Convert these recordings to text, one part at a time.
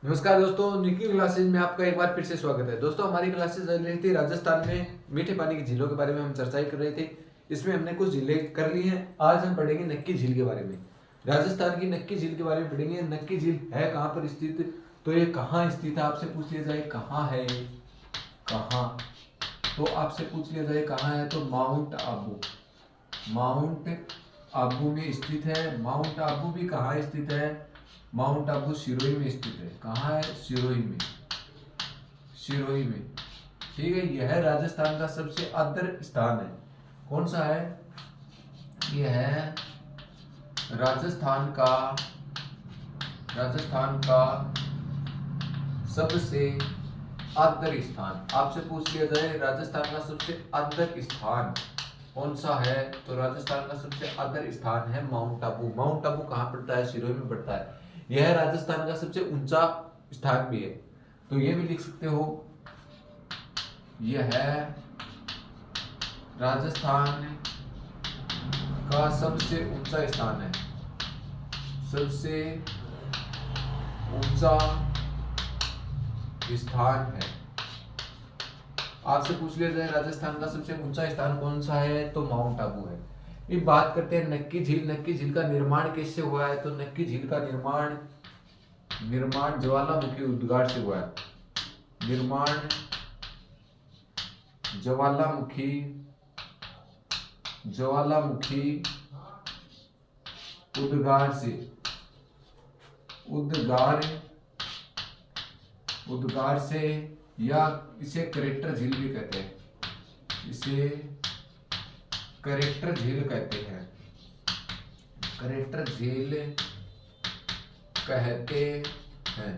नमस्कार दोस्तों, निकी क्लासेज में आपका एक बार फिर से स्वागत है। दोस्तों, हमारी क्लासेज चल रही थी राजस्थान में मीठे पानी की झीलों के बारे में हम चर्चा कर रहे थे। इसमें हमने कुछ झीलें कर ली हैं। आज हम पढ़ेंगे नक्की झील के बारे में। राजस्थान की नक्की झील के बारे में पढ़ेंगे। नक्की झील है कहाँ पर स्थित, तो ये कहाँ स्थित है, आपसे पूछ लिया जाए कहाँ है ये, कहाँ, तो आपसे पूछ लिया जाए कहाँ है, तो माउंट आबू, माउंट आबू में स्थित है। माउंट आबू भी कहाँ स्थित है, माउंट आबू सिरोही में स्थित है। कहाँ है, सिरोही में, सिरोही में। ठीक है, यह राजस्थान का सबसे आदर स्थान है। कौन सा है, यह है राजस्थान का, राजस्थान का सबसे आदर स्थान। आपसे पूछ लिया जाए राजस्थान का सबसे आदर स्थान कौन सा है, तो राजस्थान का सबसे आदर स्थान है माउंट आबू। माउंट आबू कहाँ पड़ता है, सिरोही में पड़ता है। यह राजस्थान का सबसे ऊंचा स्थान भी है, तो ये भी लिख सकते हो, यह है राजस्थान का सबसे ऊंचा स्थान है, सबसे ऊंचा स्थान है। आपसे पूछ लिया जाए राजस्थान का सबसे ऊंचा स्थान कौन सा है, तो माउंट आबू है। ये बात करते हैं नक्की झील। नक्की झील का निर्माण कैसे हुआ है, तो नक्की झील का निर्माण ज्वालामुखी उद्गार से हुआ है। निर्माण ज्वालामुखी उद्गार से, उद्गार से, या इसे करेक्टर झील भी कहते हैं, इसे करेक्टर झील कहते हैं, करेक्टर झील कहते हैं।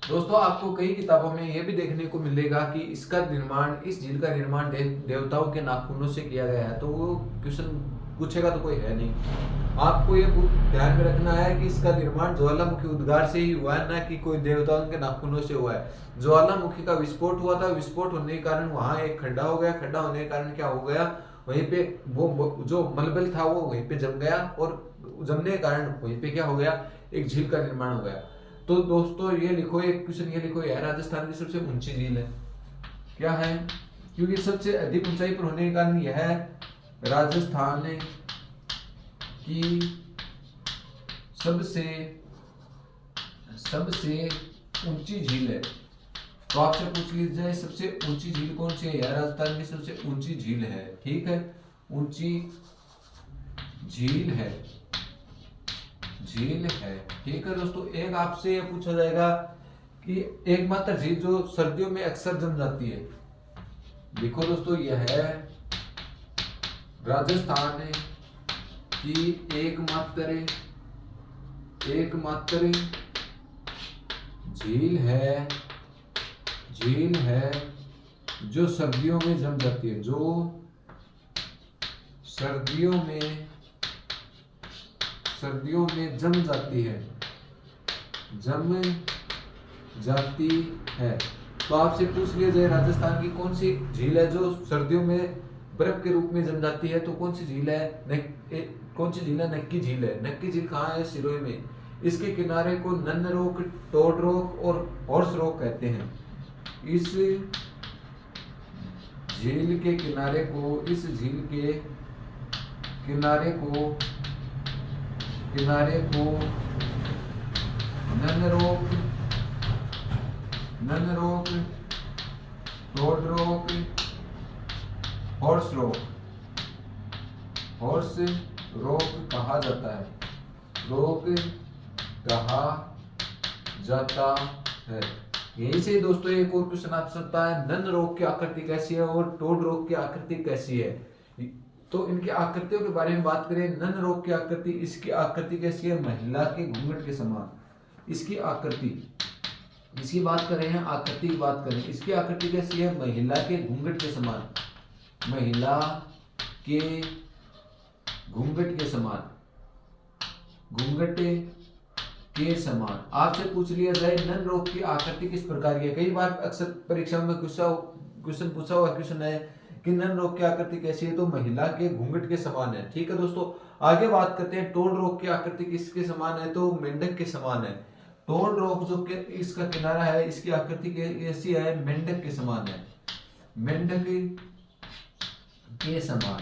दोस्तों, आपको कई किताबों में यह भी देखने को मिलेगा कि इसका निर्माण, इस झील का निर्माण देवताओं के नाखूनों से किया गया है। तो वो क्वेश्चन पूछेगा तो कोई है नहीं। आपको ये ध्यान में रखना है कि इसका निर्माण ज्वालामुखी उद्गार से ही हुआ है, ना कि कोई देवताओं के नाखूनों से हुआ है। ज्वालामुखी का विस्फोट हुआ था, विस्फोट होने के कारण वहां एक खड्डा हो गया। खड्डा होने के कारण क्या हो गया, वहीं पे वो जो मलबल था वो वहीं पे जम गया, और जमने के कारण वहीं पे क्या हो गया, एक झील का निर्माण हो गया। तो दोस्तों ये लिखो, एक क्वेश्चन ये लिखो, यह राजस्थान की सबसे ऊंची झील है। क्या है, क्योंकि सबसे अधिक ऊंचाई पर होने के कारण यह राजस्थान की सबसे ऊंची झील है। तो आपसे पूछ लीजिए जाए सबसे ऊंची झील कौन सी है, यह राजस्थान की सबसे ऊंची झील है। ठीक है, ऊंची झील है, झील है। ठीक है दोस्तों, एक आपसे यह पूछा जाएगा कि एकमात्र झील जो सर्दियों में अक्सर जम जाती है। देखो दोस्तों, यह है राजस्थान की एकमात्र झील है, झील है जो सर्दियों में जम जाती है, जो सर्दियों में जम जाती है, जम जाती है। तो आपसे पूछ लिया जाए राजस्थान की कौन सी झील है जो सर्दियों में बर्फ के रूप में जम जाती है, तो कौन सी झील है, कौन सी झील है, नक्की झील है। नक्की झील कहाँ है, सिरोही में। इसके किनारे को नन्न रोक, टोड रोक और हॉर्स रोक कहते हैं। इस झील के किनारे को, इस झील के किनारे को नन्न रोक, टोड रोक, हॉर्स रोक कहा जाता है, रोक कहा जाता है। यहीं से दोस्तों एक और क्वेश्चन आ सकता है, नन्न रोग की आकृति कैसी है और टोड रोग की आकृति कैसी है। तो इनकी आकृतियों के बारे में बात करें, नन्न रोग की आकृति, इसकी आकृति कैसी है, महिला के घूंघट के समान। इसकी आकृति, इसकी बात करें, आकृति की बात करें, इसकी आकृति कैसी है, महिला के घूंघट के समान, महिला के घूंघट के समान, घूंघट के समान। आपसे पूछ लिया जाए नन्न रोग की आकृति किस प्रकार की है। कई बार अक्सर परीक्षा में क्वेश्चन पूछा हुआ क्वेश्चन है कि नन्न रोग की आकृति कैसी है, तो महिला के घूंघट के समान है। ठीक है दोस्तों, आगे बात करते हैं टोड रोग की आकृति किसके समान है, तो मेंढक के समान है। टोड रॉक जो कि इसका किनारा है, इसकी आकृति ऐसी है, मेंढक के समान है, मेंढक के समान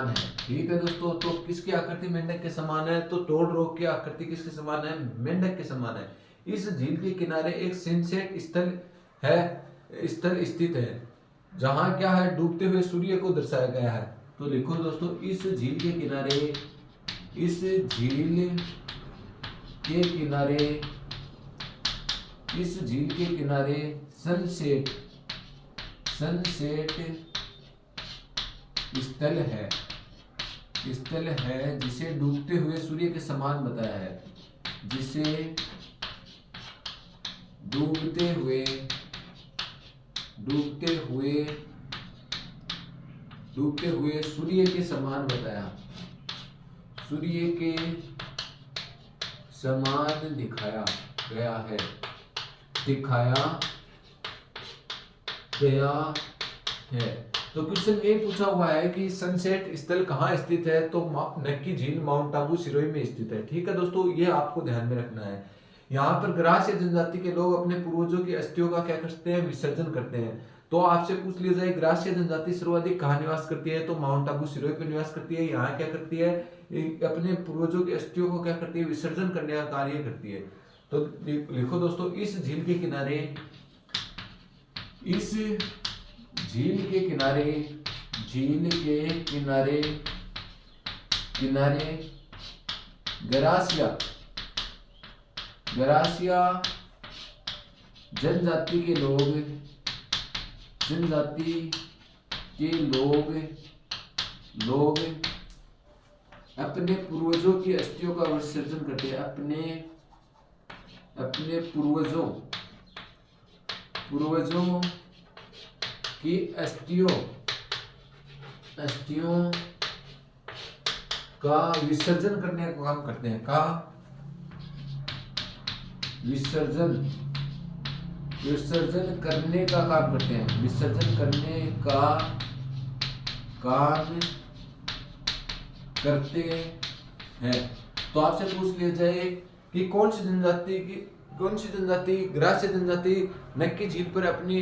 है। ठीक है दोस्तों, तो किसकी आकृति मेंढक के समान है? तो टोड रॉक की आकृति किसके समान है? मेंढक के समान है। इस झील के किनारे एक सनसेट स्थल स्थित है, जहां क्या है, डूबते हुए सूर्य को दर्शाया गया है। तो लिखो दोस्तों, इस झील के किनारे सनसेट स्थल है जिसे डूबते हुए सूर्य के समान बताया है, जिसे डूबते हुए सूर्य के समान बताया, सूर्य के समान दिखाया गया है। तो क्वेश्चन ये पूछा हुआ है कि सनसेट स्थल कहाँ स्थित है? तो नक्की झील माउंट आबू सिरोही में स्थित है। ठीक है दोस्तों, ये आपको ध्यान में रखना है। यहाँ पर ग्रास्य जनजाति के लोग अपने पूर्वजों की अस्थियों का क्या करते हैं? विसर्जन करते हैं। तो आपसे पूछ लिया जाए, ग्रास्य जनजाति सर्वाधिक कहाँ निवास करती है? तो माउंट आबू सिरोही पर निवास करती है। यहाँ क्या करती है? अपने पूर्वजों की अस्थियों को क्या करती है? विसर्जन करने का कार्य करती है। तो लिखो दोस्तों, इस झील के किनारे गरासिया जनजाति के लोग अपने पूर्वजों की अस्थियों का विसर्जन करते हैं। अपने पूर्वजों की अस्थियों का विसर्जन करने का काम करते हैं। विसर्जन करने का काम करते हैं। विसर्जन करने का काम करते हैं। तो आपसे पूछ लिया जाए कि कौन सी जनजाति ग्रास्य जनजाति नक्की झील पर अपनी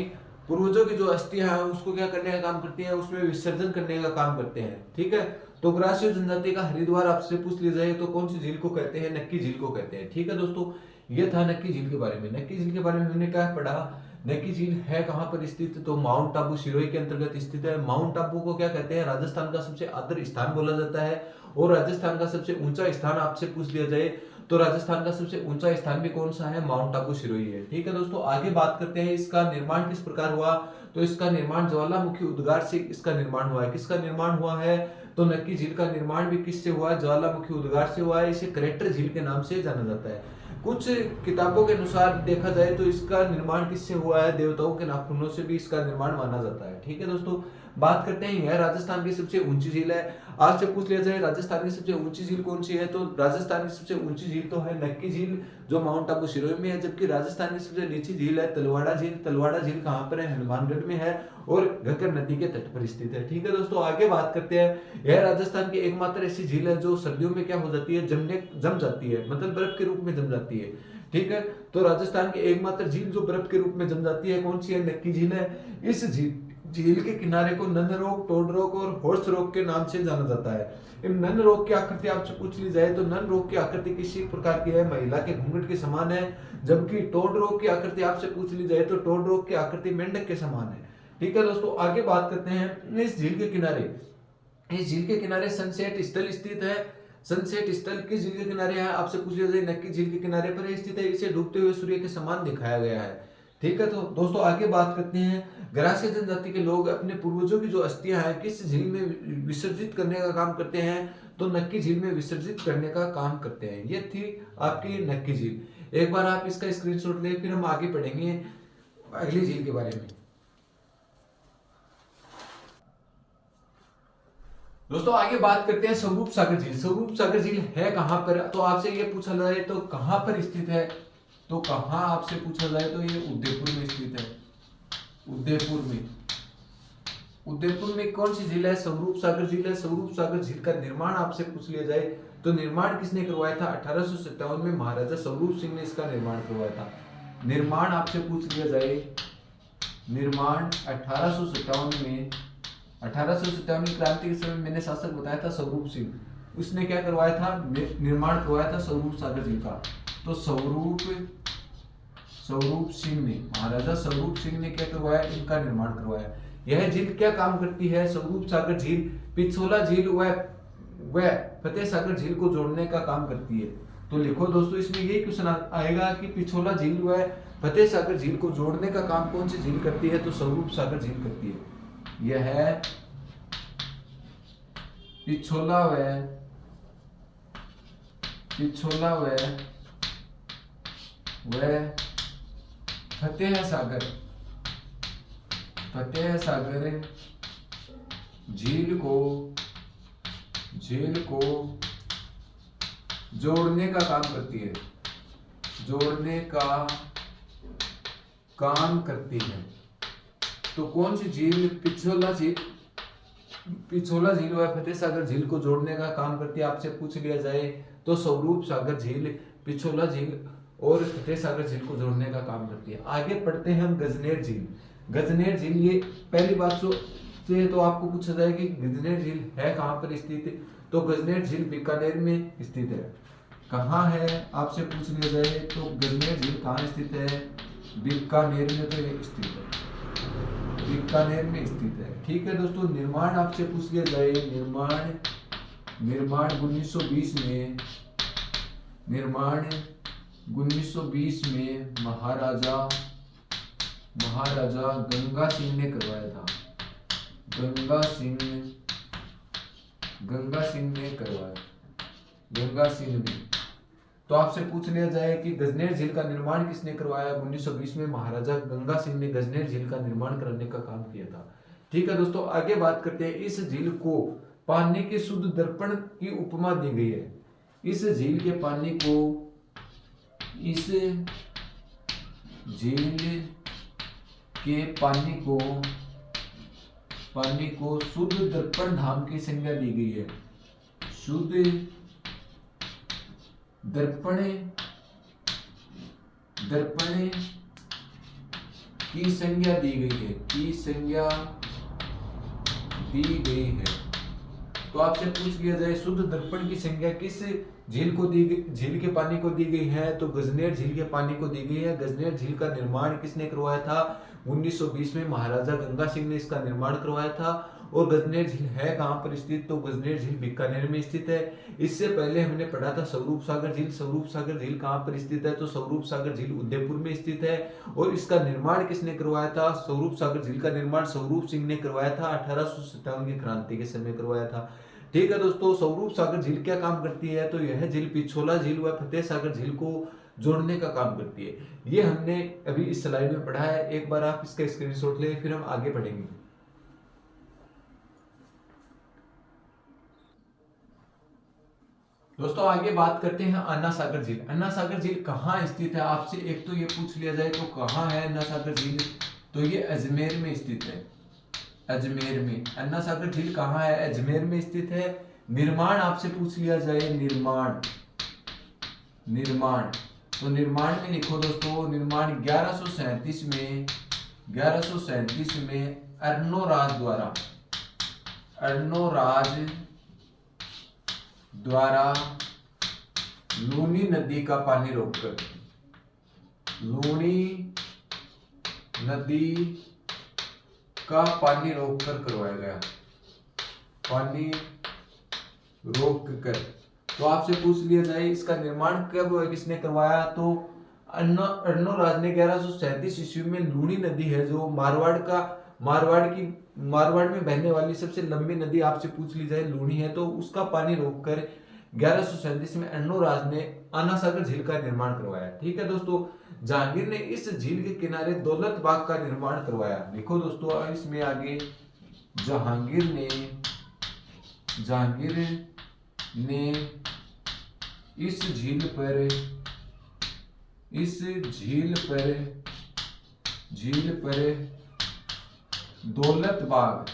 पूर्वजों की जो अस्थियां हैं उसको क्या करने का काम करती है? उसमें विसर्जन करने का काम करते हैं। ठीक है, तो ग्रास्य जनजाति का हरिद्वार आपसे पूछ लिया जाए तो कौन सी झील को कहते हैं? नक्की झील को कहते हैं। ठीक है दोस्तों, ये था नक्की झील के बारे में। नक्की झील के बारे में हमने क्या पढ़ा? नक्की झील है कहाँ पर स्थित? तो माउंट आबू सिरोही के अंतर्गत स्थित है। माउंट आबू को क्या कहते हैं? राजस्थान का सबसे आदर स्थान बोला जाता है। और राजस्थान का सबसे ऊंचा स्थान आपसे पूछ लिया जाए तो राजस्थान का सबसे ऊंचा स्थान भी कौन सा है? माउंट आबू सिरोही है। ठीक है दोस्तों, आगे बात करते हैं इसका निर्माण किस प्रकार हुआ। तो इसका निर्माण ज्वालामुखी उद्गार से इसका निर्माण हुआ है। किसका निर्माण हुआ है? तो नक्की झील का निर्माण भी किससे हुआ है? ज्वालामुखी उद्गार से हुआ है। इसे करेक्टर झील के नाम से जाना जाता है। कुछ किताबों के अनुसार देखा जाए तो इसका निर्माण किससे हुआ है? देवताओं के नाखूनों से भी इसका निर्माण माना जाता है। ठीक है दोस्तों, बात करते हैं, यह राजस्थान की सबसे ऊंची झील है। आपसे पूछ लिया जाए राजस्थान की सबसे ऊंची झील कौन सी है? तो राजस्थान की सबसे ऊंची झील तो है नक्की झील, जो माउंट आबू सिरोही में है। जबकि राजस्थान की सबसे नीची झील है तलवाड़ा झील। तलवाड़ा झील कहाँ पर है? हनुमानगढ़ में है और घग्गर नदी के तट पर स्थित है। ठीक है दोस्तों, आगे बात करते हैं, यह राजस्थान की एकमात्र ऐसी झील है जो सर्दियों में क्या हो जाती है? जम जाती है, मतलब बर्फ के रूप में जम जाती है। ठीक है, तो राजस्थान की एकमात्र झील जो बर्फ के रूप में जम जाती है कौन सी है? नक्की झील है। इस झील के किनारे को नन रॉक, टोड रॉक और हॉर्स रॉक के नाम से जाना जाता है। इन नन रॉक की आकृति आपसे पूछ ली जाए तो नन रॉक की आकृति किसी प्रकार की है? महिला के घूंघट के समान है। जबकि टोड रॉक की आकृति आपसे पूछ ली जाए तो टोड रॉक की आकृति मेंढक के समान है। ठीक है दोस्तों, आगे बात करते हैं, इस झील के किनारे सनसेट स्थल स्थित है। सनसेट स्थल किस झील के किनारे है? आपसे पूछ लिया जाए, नक्की झील के किनारे पर स्थित है। इसे डूबते हुए सूर्य के समान दिखाया गया है। ठीक है, तो दोस्तों आगे बात करते हैं, ग्रास्य जनजाति के लोग अपने पूर्वजों की जो अस्थियां हैं किस झील में विसर्जित करने का काम करते हैं? तो नक्की झील में विसर्जित करने का काम करते हैं। ये थी आपकी नक्की झील। एक बार आप इसका स्क्रीनशॉट ले, फिर हम आगे पढ़ेंगे अगली झील के बारे में। दोस्तों आगे बात करते हैं स्वरूप सागर झील। स्वरूप सागर झील है कहां पर? तो आपसे ये पूछा जाए तो कहां पर स्थित है? तो कहां आपसे पूछा जाए तो ये उदयपुर में स्थित है। उदयपुर में कौन सी झील है? स्वरूप सागर झील है। स्वरूप सागर झील का निर्माण आपसे पूछ लिया जाए तो निर्माण किसने करवाया था? 1857 में महाराजा स्वरूप सिंह ने इसका निर्माण करवाया था। निर्माण आपसे पूछ लिया जाए, निर्माण 1857 में, 1857 की क्रांति के समय मैंने शासक बताया था स्वरूप सिंह, उसने क्या करवाया था? निर्माण करवाया था स्वरूप सागर झील का। तो स्वरूप सिंह ने, महाराजा स्वरूप सिंह ने क्या करवाया? इनका निर्माण करवाया। यह झील क्या काम करती है? स्वरूप सागर झील पिछोला झील व फतेह सागर झील को जोड़ने का काम करती है। तो लिखो दोस्तों, इसमें यही क्वेश्चन आएगा कि पिछोला झील व फतेह सागर झील को जोड़ने का काम कौन सी झील करती है? तो स्वरूप सागर झील करती है। यह पिछोला व फतेह सागर झील को जोड़ने का काम करती है, जोड़ने का काम करती है। तो कौन सी झील? पिछोला झील व फतेह सागर झील को जोड़ने का काम करती है, आपसे पूछ लिया जाए तो स्वरूप सागर झील पिछोला झील और फतेह सागर झील को जोड़ने का काम करती है। आगे पढ़ते हैं हम गजनेर झील। गजनेर झील, ये पहली बात से तो आपको पूछा जाए कि गजनेर झील है कहाँ पर स्थित है? तो गजनेर झील बीकानेर में स्थित है। कहाँ है आपसे पूछ लिया जाए तो गजनेर झील कहाँ स्थित है? बीकानेर में तो स्थित है, बीकानेर में स्थित है। ठीक है दोस्तों, निर्माण आपसे पूछ लिया जाए, निर्माण 1920 में महाराजा गंगा सिंह ने करवाया था। गंगा सिंह ने। तो आपसे पूछ लिया जाए कि गजनेर झील का निर्माण किसने करवाया? 1920 में महाराजा गंगा सिंह ने गजनेर झील का निर्माण कराने का काम किया था। ठीक है दोस्तों, आगे बात करते हैं। इस झील को पानी के शुद्ध दर्पण की उपमा दी गई है। इस झील के पानी को शुद्ध दर्पण धाम की संज्ञा दी गई है। शुद्ध दर्पण की संज्ञा दी गई है। तो आपसे पूछ लिया जाए शुद्ध दर्पण की संज्ञा किस झील को दी गई? झील के पानी को दी गई है तो गजनेर झील के पानी को दी गई है। गजनेर झील का निर्माण किसने करवाया था? 1920 में महाराजा गंगा सिंह ने इसका निर्माण करवाया था। और गजनेर झील है कहाँ पर स्थित? तो गजनेर झील बीकानेर में स्थित है। इससे पहले हमने पढ़ा था स्वरूप सागर झील। स्वरूप सागर झील कहाँ पर स्थित है? तो स्वरूप सागर झील उदयपुर में स्थित है। और इसका निर्माण किसने करवाया था? स्वरूप सागर झील का निर्माण स्वरूप सिंह ने करवाया था। 1857 की क्रांति के समय करवाया था। ठीक है दोस्तों, स्वरूप सागर झील क्या काम करती है? तो यह झील पिछोला झील व फतेह सागर झील को जोड़ने का काम करती है। ये हमने अभी इस स्लाइड में पढ़ा है। एक बार आप इसका स्क्रीनशॉट लें, फिर हम आगे पढ़ेंगे। दोस्तों आगे बात करते हैं अन्ना सागर झील। अन्ना सागर झील कहाँ स्थित है? आपसे एक तो ये पूछ लिया जाए तो कहाँ है अन्ना सागर झील? तो ये अजमेर में स्थित है। अजमेर में अन्ना सागर झील कहाँ है? अजमेर में स्थित है। निर्माण आपसे पूछ लिया जाए, निर्माण तो निर्माण में लिखो दोस्तों, निर्माण 1137 में अर्णोराज द्वारा लूनी नदी का पानी रोककर, लूनी नदी का पानी रोककर करवाया गया। पानी रोककर। तो आपसे पूछ लिया जाए इसका निर्माण कब किसने करवाया? तो अर्णोराज ने 1137 ईस्वी में लूनी नदी है जो मारवाड़ में बहने वाली सबसे लंबी नदी आपसे पूछ ली जाए लूनी है, तो उसका पानी रोककर 1137 में अर्णोराज ने अन्ना सागर झील का निर्माण करवाया। ठीक है दोस्तों, जहांगीर ने इस झील के किनारे दौलत बाग का निर्माण करवाया। देखो दोस्तों इसमें आगे जहांगीर ने इस झील पर दौलत बाग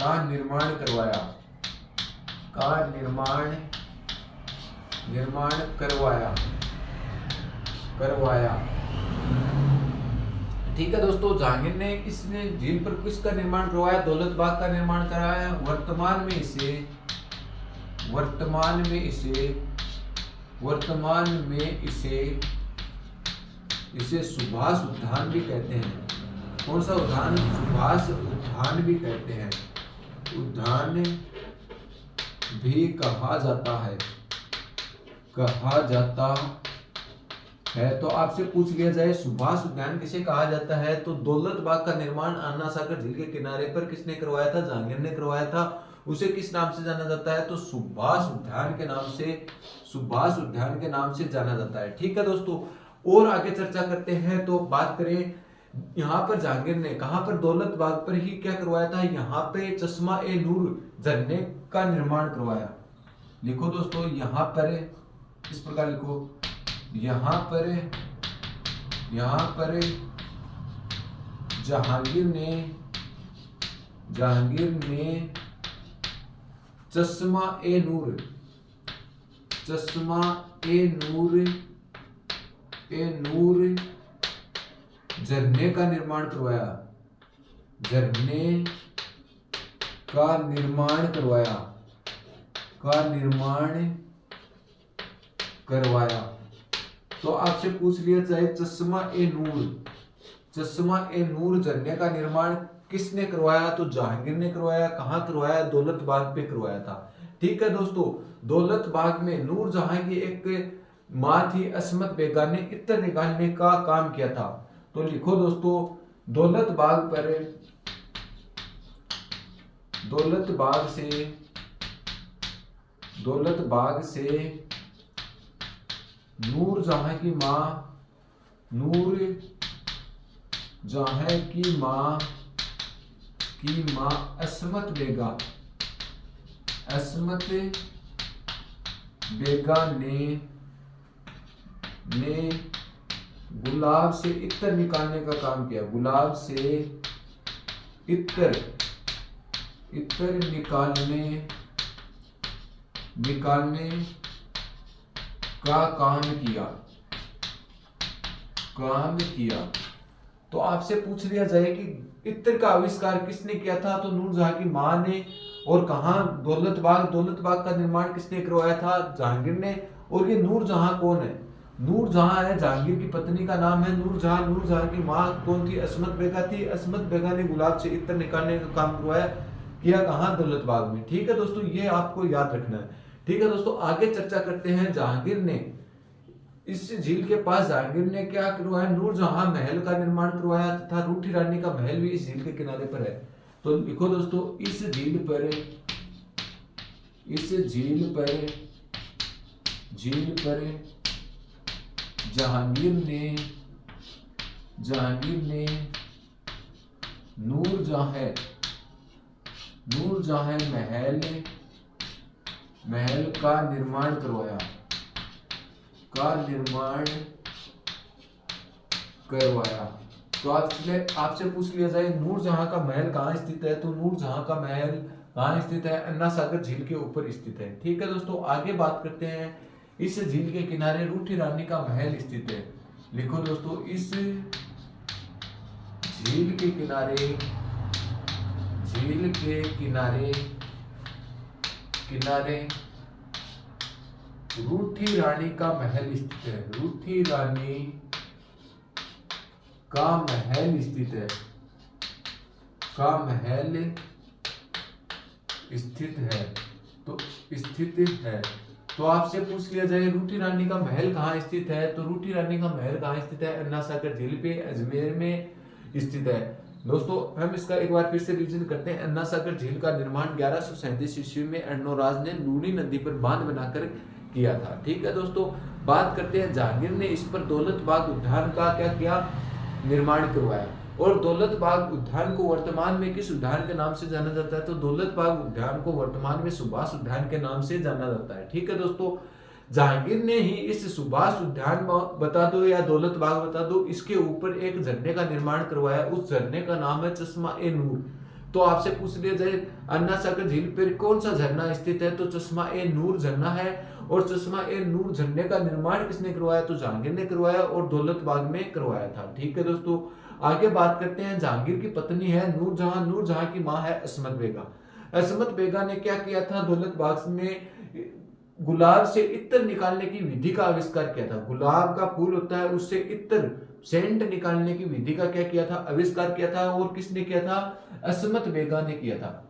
का निर्माण करवाया, का निर्माण करवाया। ठीक है दोस्तों, जहांगीर ने इसने झील पर किसका निर्माण करवाया? दौलत बाग का निर्माण कराया। वर्तमान में इसे सुभाष उद्यान भी कहते हैं। कौन सा उद्यान? सुभाष उद्यान भी कहते हैं, उद्यान भी कहा जाता है। तो आपसे पूछ लिया जाए सुभाष उद्यान किसे कहा जाता है, तो दौलत बाग का निर्माण अन्ना सागर झील के किनारे पर किसने करवाया था? जहांगीर ने करवाया था। उसे किस नाम से जाना जाता है? तो सुभाष उद्यान के नाम से जाना जाता है। ठीक है दोस्तों, और आगे चर्चा करते हैं। तो बात करें यहाँ पर जहांगीर ने कहां पर? दौलत बाग पर ही क्या करवाया था? यहाँ पे चश्मा ए नूर झरने का निर्माण करवाया। लिखो दोस्तों, यहाँ पर इस प्रकार लिखो, यहाँ पर जहांगीर ने चश्मा ए नूर झरने का निर्माण करवाया। तो आपसे पूछ लिया जाए चश्मा ए नूर झरने का निर्माण किसने करवाया? तो जहांगीर ने करवाया। कहां करवाया? दौलत बाग पे करवाया था। ठीक है दोस्तों, दौलत बाग में नूर जहां की एक मां थी अस्मत बेगा ने इत्र निकालने का काम किया था। तो लिखो दोस्तों, दौलत बाग से नूर जहां की मां अस्मत बेगा ने गुलाब से इत्र निकालने का काम किया। गुलाब से इत्र निकालने का काम किया। तो आपसे पूछ लिया जाए कि इत्र का आविष्कार किसने किया था? तो नूरजहां की मां ने। और कहां? दौलत बाग का निर्माण किसने करवाया था? जहांगीर ने। और ये नूरजहां कौन है? नूरजहां है जहांगीर की पत्नी का नाम है नूरजहां की मां कौन थी? अस्मत बेगा थी। अस्मत बेगा ने गुलाब से इत्र निकालने का काम करवाया, किया कहां? दौलत बाग में। ठीक है दोस्तों, ये आपको याद रखना है। ठीक है दोस्तों, आगे चर्चा करते हैं। जहांगीर ने इस झील के पास जहांगीर ने क्या करवाया? नूरजहां महल का निर्माण करवाया तथा रूठी रानी का महल भी इस झील के किनारे पर है। तो लिखो दोस्तों, इस झील पर जहांगीर ने नूरजहां महल का निर्माण करवाया। तो आपसे पूछ लिया जाए नूरजहां का महल कहाँ स्थित है? तो नूरजहां का महल कहाँ स्थित है? अन्ना सागर झील के ऊपर स्थित है। ठीक है दोस्तों, आगे बात करते हैं। इस झील के किनारे रूठी रानी का महल स्थित है। लिखो दोस्तों, इस झील के किनारे रूठी रानी का महल स्थित है। रूठी रानी का महल स्थित है। तो आपसे पूछ लिया जाए रूठी रानी का महल कहाँ स्थित है? तो रूठी रानी का महल कहाँ स्थित है? अन्ना सागर झील पे अजमेर में स्थित है। दोस्तों, हम इसका एक बार फिर से रिवीजन करते हैं। अन्ना सागर झील का निर्माण 1137 ईस्वी में अर्णोराज ने लूनी नदी पर बांध बनाकर किया था। ठीक है दोस्तों, बात करते हैं जहांगीर ने इस पर दौलत बाग उद्यान का क्या किया? निर्माण करवाया। और दौलत बाग उद्यान को वर्तमान में किस उद्यान के नाम से जाना जाता है? तो दौलत बाग उद्यान को वर्तमान में सुभाष उद्यान के नाम से जाना जाता है। ठीक है दोस्तों, जहांगीर ने ही इस सुभाष उद्यान बता दो या दौलत बाग बता दो, इसके ऊपर एक झरने का निर्माण करवाया। उस झरने का नाम है चश्मा ए नूर। तो आपसे पूछ लिया जाए अन्ना सागर झील पर कौन सा झरना स्थित है, तो चश्मा ए नूर झरना है। और चश्मा ए नूर झरने का निर्माण किसने करवाया, तो जहांगीर ने करवाया और दौलत बाग में करवाया था। ठीक है दोस्तों, आगे बात करते हैं। जहांगीर की पत्नी है नूरजहां, नूरजहां की माँ है असमत बेगा। असमत बेगा ने क्या किया था, दौलत बाग में गुलाब से इत्र निकालने की विधि का आविष्कार किया था। गुलाब का फूल होता है, उससे इत्र सेंट निकालने की विधि का क्या किया था, आविष्कार किया था। और किसने किया था, असमत बेगा ने किया था।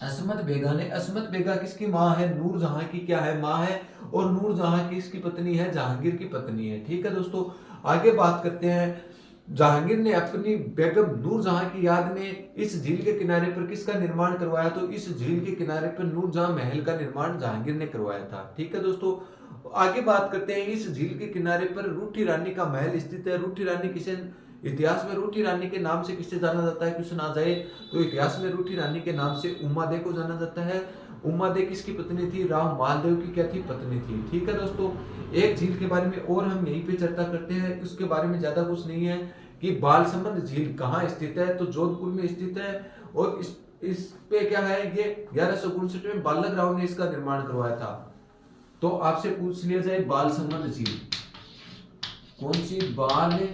असमत बेगा ने, असमत बेगा किसकी माँ है, नूरजहां की क्या है, माँ है। और नूरजहां की इसकी पत्नी है, जहांगीर की पत्नी है। ठीक है दोस्तों, आगे बात करते हैं। जहांगीर ने अपनी बेगम नूरजहां की याद में इस झील के किनारे पर किसका निर्माण करवाया, तो इस झील के किनारे पर नूरजहां महल का निर्माण जहांगीर ने करवाया था। ठीक है दोस्तों, आगे बात करते हैं। इस झील के किनारे पर रूठी रानी का महल स्थित है। रूठी रानी किसे, इतिहास में रूठी रानी के नाम से किसे जाना जाता है, क्वेश्चन आ जाए तो इतिहास में रूठी रानी के नाम से उमादे को जाना जाता है। उमादे किसकी पत्नी थी, राव मालदेव की क्या थी, पत्नी थी। ठीक है दोस्तों, एक झील के बारे में और हम यहीं पे चर्चा करते हैं, उसके बारे में ज्यादा कुछ नहीं है कि बालसमंद झील कहाँ स्थित है, तो जोधपुर में स्थित है। और इस पे क्या है, ये 1159 में बालक राव ने इसका निर्माण करवाया था। तो आपसे पूछ लिया जाए बालसमंद झील कौन सी, बाल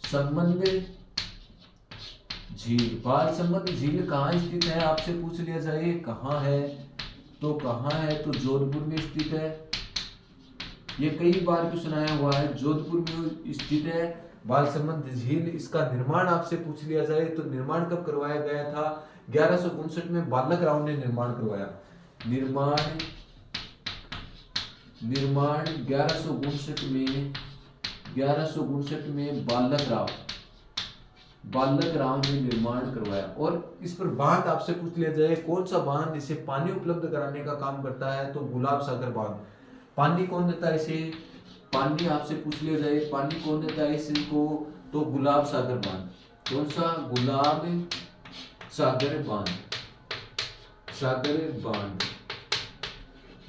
संबंध झील, बाल संबंध झील कहाँ स्थित है, आपसे पूछ लिया जाए कहाँ है, तो कहाँ है, तो जोधपुर में स्थित है। ये कई बार क्वेश्चन आया हुआ है, जोधपुर में स्थित है बाल संबंध झील। इसका निर्माण आपसे पूछ लिया जाए तो निर्माण कब करवाया गया था, 1159 में बालक राव ने निर्माण करवाया। निर्माण 1159 में बालक राव ने निर्माण करवाया। और इस पर बांध आपसे पूछ लिया जाए कौन सा बांध इसे पानी उपलब्ध कराने का काम करता है, तो गुलाब सागर बांध। पानी कौन देता है इसे, पानी आपसे पूछ लिया जाए पानी कौन देता है इसको, तो गुलाब सागर बांध। कौन सा, गुलाब सागर बांध,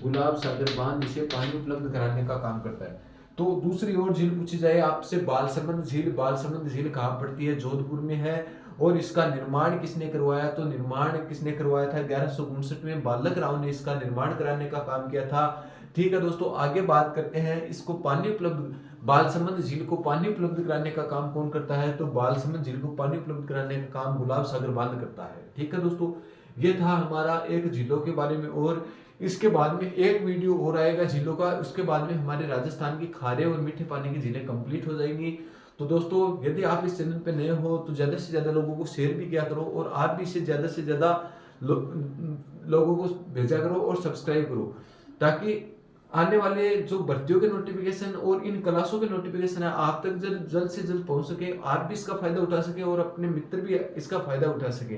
गुलाब सागर बांध इसे पानी उपलब्ध कराने का काम करता है। तो दूसरी ओर झील पूछी जाए आपसे बालसमंद झील, बालसमंद झील कहाँ पड़ती है, जोधपुर में है। और इसका निर्माण किसने करवाया, तो निर्माण किसने करवाया था, 1159 में बालक राव ने इसका निर्माण कराने का काम किया था। ठीक है दोस्तों, आगे बात करते हैं। इसको पानी उपलब्ध, बालसमंद झील को पानी उपलब्ध कराने का काम कौन करता है, तो बालसमंद झील को पानी उपलब्ध कराने का काम गुलाब सागर बांध करता है। ठीक है दोस्तों, ये था हमारा एक झीलों के बारे में। और इसके बाद में एक वीडियो और आएगा झीलों का, उसके बाद में हमारे राजस्थान की खारे और मीठे पानी की झीलें कंप्लीट हो जाएंगी। तो दोस्तों, यदि आप इस चैनल पे नए हो तो ज्यादा से ज्यादा लोगों को शेयर भी किया करो, और आप भी इसे ज्यादा से ज्यादा लोगों को भेजा करो और सब्सक्राइब करो, ताकि आने वाले जो भर्तियों के नोटिफिकेशन और इन क्लासों के नोटिफिकेशन है आप तक जल्द से जल्द पहुंच सके, आप भी इसका फायदा उठा सके और अपने मित्र भी इसका फायदा उठा सके।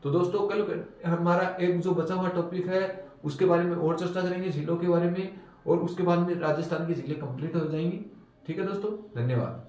तो दोस्तों, कल हमारा एक जो बचा हुआ टॉपिक है उसके बारे में और चर्चा करेंगे, झीलों के बारे में, और उसके बाद में राजस्थान की झीलें कंप्लीट हो जाएंगी। ठीक है दोस्तों, धन्यवाद।